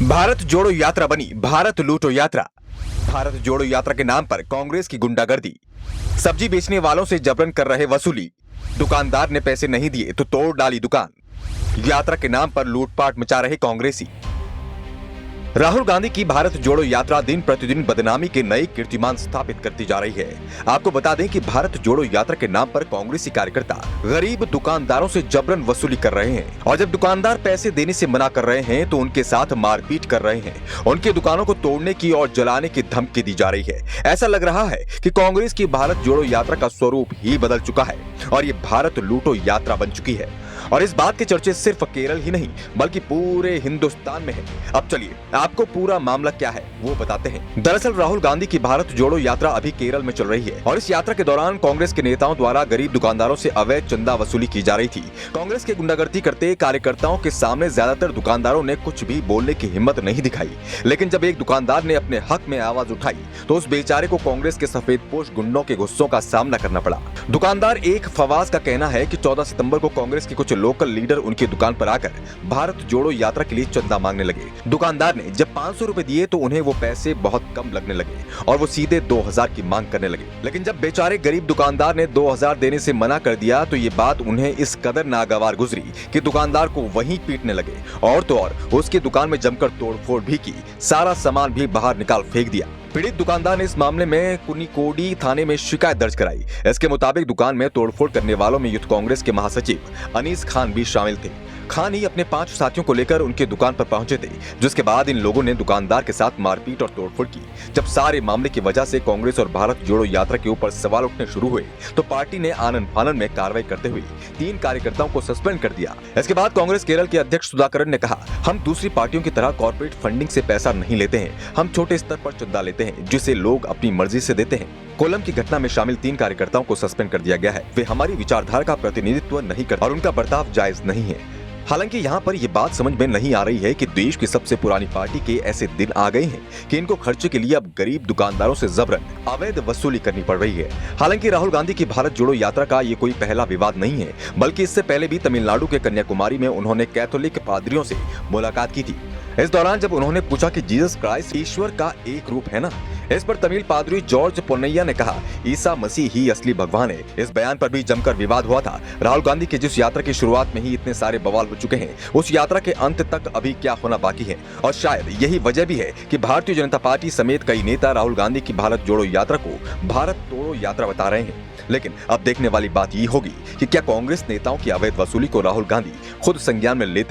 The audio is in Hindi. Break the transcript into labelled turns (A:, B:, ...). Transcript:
A: भारत जोड़ो यात्रा बनी भारत लूटो यात्रा। भारत जोड़ो यात्रा के नाम पर कांग्रेस की गुंडागर्दी, सब्जी बेचने वालों से जबरन कर रहे वसूली, दुकानदार ने पैसे नहीं दिए तो तोड़ डाली दुकान, यात्रा के नाम पर लूटपाट मचा रहे कांग्रेसी। राहुल गांधी की भारत जोड़ो यात्रा दिन प्रतिदिन बदनामी के नए कीर्तिमान स्थापित करती जा रही है। आपको बता दें कि भारत जोड़ो यात्रा के नाम पर कांग्रेसी कार्यकर्ता गरीब दुकानदारों से जबरन वसूली कर रहे हैं और जब दुकानदार पैसे देने से मना कर रहे हैं तो उनके साथ मारपीट कर रहे हैं। उनकी दुकानों को तोड़ने की और जलाने की धमकी दी जा रही है। ऐसा लग रहा है कि कांग्रेस की भारत जोड़ो यात्रा का स्वरूप ही बदल चुका है और ये भारत लूटो यात्रा बन चुकी है। और इस बात के चर्चे सिर्फ केरल ही नहीं बल्कि पूरे हिंदुस्तान में है। अब चलिए आपको पूरा मामला क्या है वो बताते हैं। दरअसल राहुल गांधी की भारत जोड़ो यात्रा अभी केरल में चल रही है और इस यात्रा के दौरान कांग्रेस के नेताओं द्वारा गरीब दुकानदारों से अवैध चंदा वसूली की जा रही थी। कांग्रेस के गुंडागर्दी करते कार्यकर्ताओं के सामने ज्यादातर दुकानदारों ने कुछ भी बोलने की हिम्मत नहीं दिखाई, लेकिन जब एक दुकानदार ने अपने हक में आवाज उठाई तो उस बेचारे को कांग्रेस के सफेदपोश गुंडों के गुस्सों का सामना करना पड़ा। दुकानदार एक फवाज का कहना है कि 14 सितंबर को कांग्रेस के कुछ लोकल लीडर उनकी दुकान पर आकर भारत जोड़ो यात्रा के लिए चंदा मांगने लगे। दुकानदार ने जब 500 रुपए दिए तो उन्हें वो पैसे बहुत कम लगने लगे और वो सीधे 2000 की मांग करने लगे। लेकिन जब बेचारे गरीब दुकानदार ने 2000 देने से मना कर दिया तो ये बात उन्हें इस कदर नागवार गुजरी कि दुकानदार को वहीं पीटने लगे और तो और उसकी दुकान में जमकर तोड़फोड़ भी की, सारा सामान भी बाहर निकाल फेंक दिया। पीड़ित दुकानदार ने इस मामले में कुनिकोडी थाने में शिकायत दर्ज कराई। इसके मुताबिक दुकान में तोड़फोड़ करने वालों में यूथ कांग्रेस के महासचिव अनीस खान भी शामिल थे। खान ही अपने 5 साथियों को लेकर उनकी दुकान पर पहुंचे थे, जिसके बाद इन लोगों ने दुकानदार के साथ मारपीट और तोड़फोड़ की। जब सारे मामले की वजह से कांग्रेस और भारत जोड़ो यात्रा के ऊपर सवाल उठने शुरू हुए तो पार्टी ने आनन फानन में कार्रवाई करते हुए 3 कार्यकर्ताओं को सस्पेंड कर दिया। इसके बाद कांग्रेस केरल के अध्यक्ष सुधाकरन ने कहा, हम दूसरी पार्टियों की तरह कॉर्पोरेट फंडिंग से पैसा नहीं लेते हैं, हम छोटे स्तर पर चंदा लेते हैं जिसे लोग अपनी मर्जी से देते हैं। कोलम की घटना में शामिल 3 कार्यकर्ताओं को सस्पेंड कर दिया गया है। वे हमारी विचारधारा का प्रतिनिधित्व नहीं करते और उनका बर्ताव जायज नहीं है। हालांकि यहाँ पर यह बात समझ में नहीं आ रही है कि देश की सबसे पुरानी पार्टी के ऐसे दिन आ गए हैं कि इनको खर्चे के लिए अब गरीब दुकानदारों से जबरन अवैध वसूली करनी पड़ रही है। हालांकि राहुल गांधी की भारत जोड़ो यात्रा का ये कोई पहला विवाद नहीं है, बल्कि इससे पहले भी तमिलनाडु के कन्याकुमारी में उन्होंने कैथोलिक पादरियों से मुलाकात की थी। इस दौरान जब उन्होंने पूछा कि जीसस क्राइस्ट ईश्वर का एक रूप है ना, इस पर तमिल पादरी जॉर्ज पोन्नैया ने कहा, ईसा मसीह ही असली भगवान है। इस बयान पर भी जमकर विवाद हुआ था। राहुल गांधी की जिस यात्रा की शुरुआत में ही इतने सारे बवाल हो चुके हैं, उस यात्रा के अंत तक अभी क्या होना बाकी है और शायद यही वजह भी है कि भारतीय जनता पार्टी समेत कई नेता राहुल गांधी की भारत जोड़ो यात्रा को भारत तोड़ो यात्रा बता रहे हैं। लेकिन अब देखने वाली बात ये होगी कि क्या कांग्रेस नेताओं की अवैध वसूली को राहुल गांधी खुद संज्ञान में लेते